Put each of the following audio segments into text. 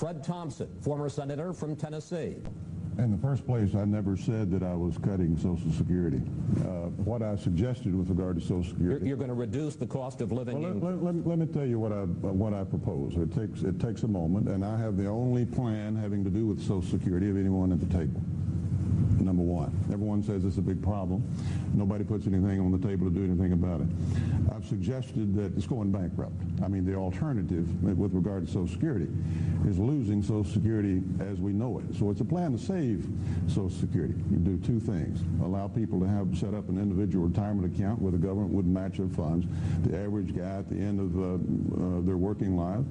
Fred Thompson, former senator from Tennessee. In the first place, I never said that I was cutting Social Security. What I suggested with regard to Social Security... You're going to reduce the cost of living... Well, let me tell you what I propose. It takes a moment, and I have the only plan having to do with Social Security of anyone at the table. Number one. Everyone says it's a big problem. Nobody puts anything on the table to do anything about it. I've suggested that it's going bankrupt. I mean, the alternative with regard to Social Security is losing Social Security as we know it. So it's a plan to save Social Security. You do two things. Allow people to set up an individual retirement account where the government would match their funds. The average guy at the end of their working life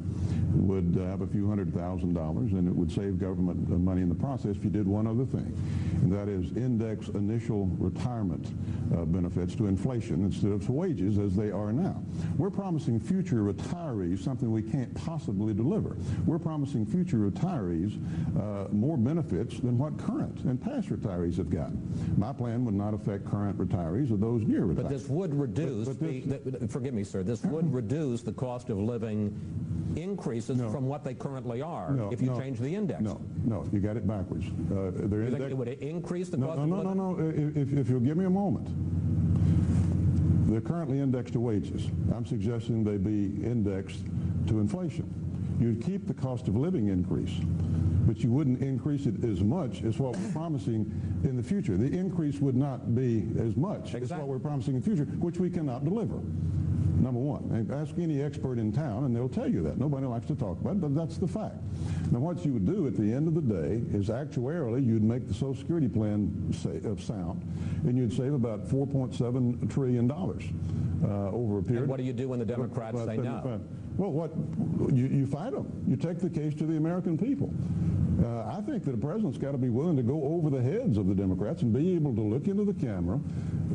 would have a few $100,000, and it would save government money in the process if you did one other thing, and that is index initial retirement benefits to inflation instead of to wages as they are now. We're promising future retirees something we can't possibly deliver. We're promising future retirees more benefits than what current and past retirees have gotten. My plan would not affect current retirees or those near retirees. But this would reduce, forgive me, sir, this would reduce the cost of living increases from what they currently are if you change the index. No, you got it backwards. You think it would increase the cost of living? No. If you'll give me a moment. They're currently indexed to wages. I'm suggesting they be indexed to inflation. You'd keep the cost of living increase, but you wouldn't increase it as much as what we're promising in the future. The increase would not be as much as what we're promising in the future, which we cannot deliver. Number one. And ask any expert in town, and they'll tell you that. Nobody likes to talk about it, but that's the fact. Now, what you would do at the end of the day is actuarially, you'd make the Social Security plan sound, and you'd save about $4.7 trillion over a period. And what do you do when the Democrats say no? Well, you fight them. You take the case to the American people. I think that the president's got to be willing to go over the heads of the Democrats and be able to look into the camera,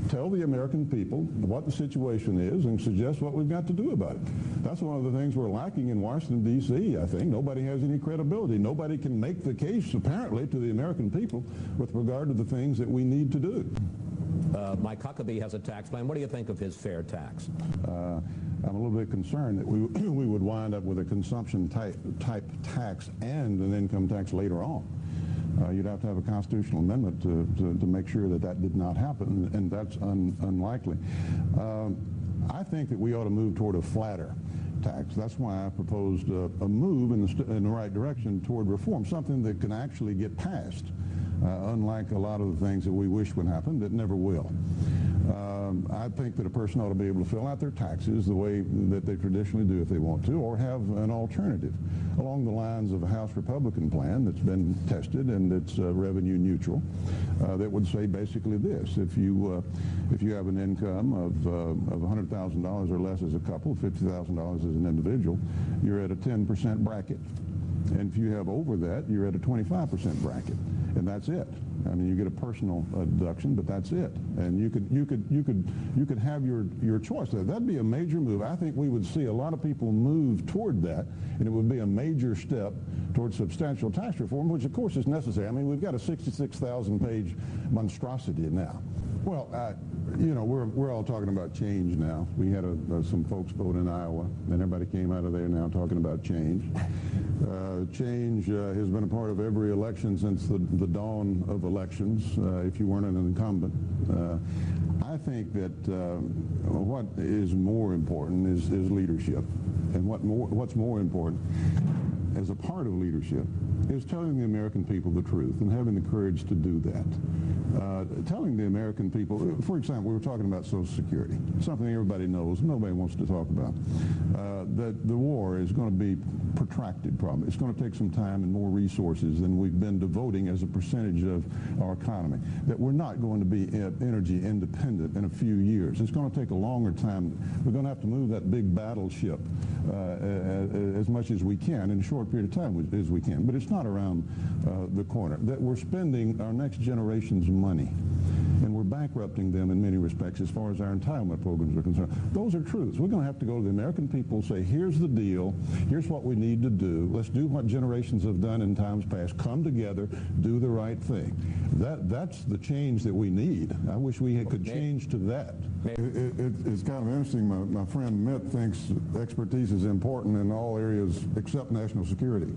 tell the American people what the situation is, and suggest what we've got to do about it. That's one of the things we're lacking in Washington, D.C., I think. Nobody has any credibility. Nobody can make the case, apparently, to the American people with regard to the things that we need to do. Mike Huckabee has a tax plan. What do you think of his fair tax? I'm a little bit concerned that we would wind up with a consumption type tax and an income tax later on. You'd have to have a constitutional amendment to make sure that that did not happen, and that's unlikely. I think that we ought to move toward a flatter tax. That's why I proposed a move in the right direction toward reform, something that can actually get passed, unlike a lot of the things that we wish would happen that never will. I think that a person ought to be able to fill out their taxes the way that they traditionally do if they want to, or have an alternative along the lines of a House Republican plan that's been tested and it's revenue neutral, that would say basically this: if you have an income of $100,000 or less as a couple, $50,000 as an individual, you're at a 10% bracket. And if you have over that, you're at a 25% bracket, and that's it. I mean, you get a personal deduction, but that's it. And you could have your choice. That'd be a major move. I think we would see a lot of people move toward that, and it would be a major step towards substantial tax reform, which of course is necessary. I mean, we've got a 66,000-page monstrosity now. Well, you know, we're all talking about change now. We had some folks vote in Iowa, and everybody came out of there now talking about change. Change has been a part of every election since the dawn of elections, if you weren't an incumbent. I think that what is more important is leadership. And what's more important as a part of leadership is telling the American people the truth and having the courage to do that. Telling the American people, for example, we were talking about Social Security, something everybody knows, nobody wants to talk about, that the war is going to be protracted probably. It's going to take some time and more resources than we've been devoting as a percentage of our economy, that we're not going to be energy independent in a few years. It's going to take a longer time. We're going to have to move that big battleship as much as we can in a short period of time as we can. But it's not around the corner. That we're spending our next generation's money, and we're bankrupting them in many respects as far as our entitlement programs are concerned. Those are truths. We're going to have to go to the American people and say, here's the deal, here's what we need to do, let's do what generations have done in times past, come together, do the right thing. That's the change that we need. I wish we could change to that. It's kind of interesting. My friend Mitt thinks expertise is important in all areas except national security.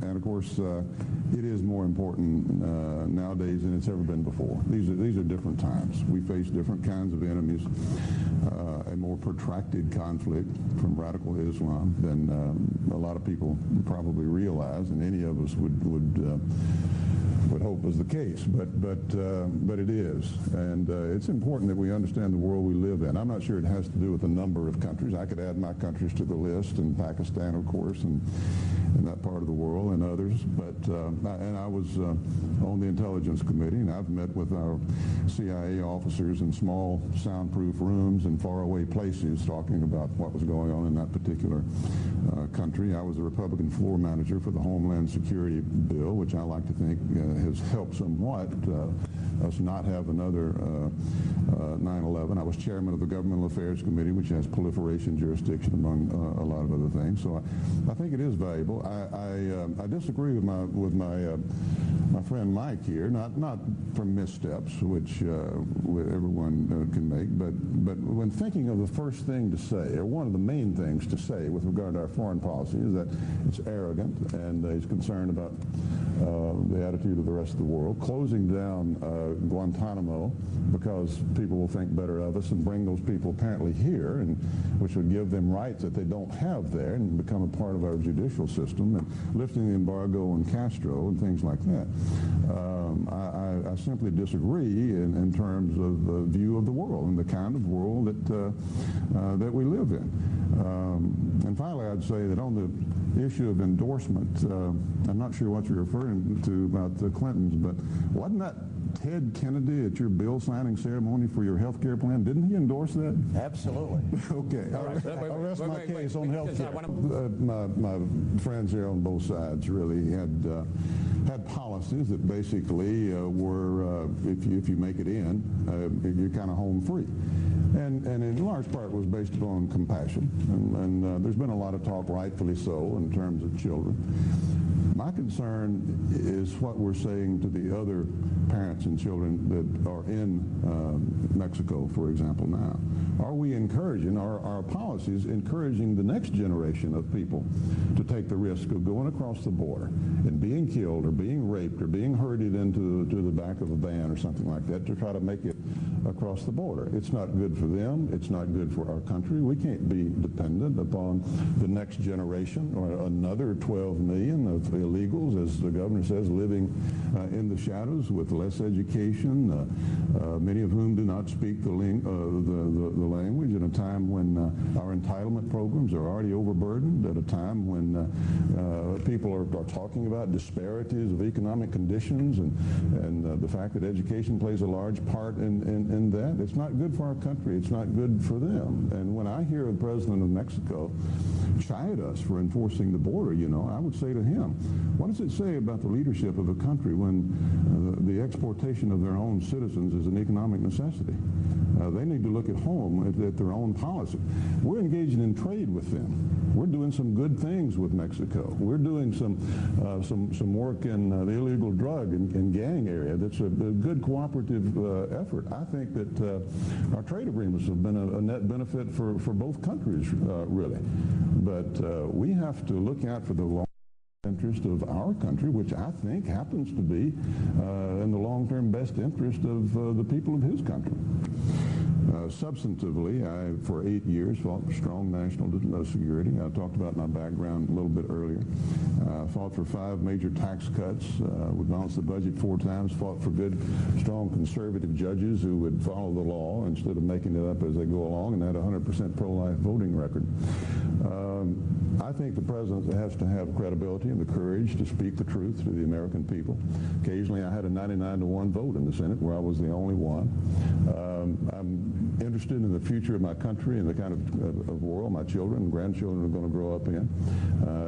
And of course, it is more important nowadays than it's ever been before. These are different times. We face different kinds of enemies, a more protracted conflict from radical Islam than a lot of people probably realize, and any of us would hope was the case, but it is, and it's important that we understand the world we live in. I'm not sure it has to do with the number of countries. I could add my countries to the list, and Pakistan, of course, and that part of the world, and others. But and I was on the Intelligence Committee, and I've met with our CIA officers in small, soundproof rooms in faraway places, talking about what was going on in that particular country. I was the Republican floor manager for the Homeland Security bill, which I like to think has helped somewhat us not have another 9/11. I was chairman of the Governmental Affairs Committee, which has proliferation jurisdiction among a lot of other things. So I think it is valuable. I disagree with my friend Mike here, not from missteps, which everyone can make, but when thinking of the first thing to say, or one of the main things to say with regard to our foreign policy, is that it's arrogant, and he's concerned about the attitude of the rest of the world, closing down Guantanamo because people will think better of us and bring those people apparently here, and which would give them rights that they don't have there and become a part of our judicial system, and lifting the embargo on Castro and things like that. I simply disagree in terms of the view of the world and the kind of world that we live in. And finally, I'd say that on the issue of endorsement, I'm not sure what you're referring to about the Clintons, but wasn't that Ted Kennedy at your bill signing ceremony for your health care plan? Didn't he endorse that? Absolutely. Okay. I'll rest my case on health care. My friends here on both sides really had policies that basically were, if you make it in, you're kind of home free. And in large part was based upon compassion. And there's been a lot of talk, rightfully so, in terms of children. My concern is what we're saying to the other parents and children that are in Mexico, for example, now. Are we encouraging, are our policies encouraging the next generation of people to take the risk of going across the border and being killed or being raped or being herded into the back of a van or something like that to try to make it across the border? It's not good for them. It's not good for our country. We can't be dependent upon the next generation or another 12 million of illegals, as the governor says, living in the shadows with less education, many of whom do not speak the language, at a time when our entitlement programs are already overburdened, at a time when people are talking about disparities of economic conditions and the fact that education plays a large part in that. It's not good for our country. It's not good for them. And when I hear the president of Mexico chide us for enforcing the border, I would say to him, what does it say about the leadership of a country when the exportation of their own citizens is an economic necessity? They need to look at home at their own policy. We're engaging in trade with them. We're doing some good things with Mexico. We're doing some work in the illegal drug and gang area. That's a good cooperative effort. I think that our trade agreements have been a net benefit for both countries, really. But we have to look out for the long interest of our country, which I think happens to be in the long-term best interest of the people of his country. Substantively, I, for 8 years, fought for strong national security. I talked about my background a little bit earlier. Fought for 5 major tax cuts. We balanced the budget 4 times. Fought for good, strong conservative judges who would follow the law instead of making it up as they go along, and had a 100% pro-life voting record. I think the president has to have credibility and the courage to speak the truth to the American people. Occasionally, I had a 99-to-1 vote in the Senate where I was the only one. I'm interested interested in the future of my country and the kind of world my children and grandchildren are going to grow up in.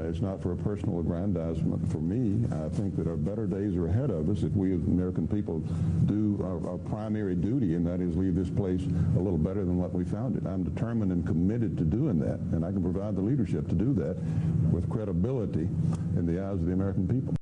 It's not for a personal aggrandizement for me. I think that our better days are ahead of us if we as American people do our primary duty, and that is leave this place a little better than what we found it. I'm determined and committed to doing that, and I can provide the leadership to do that with credibility in the eyes of the American people.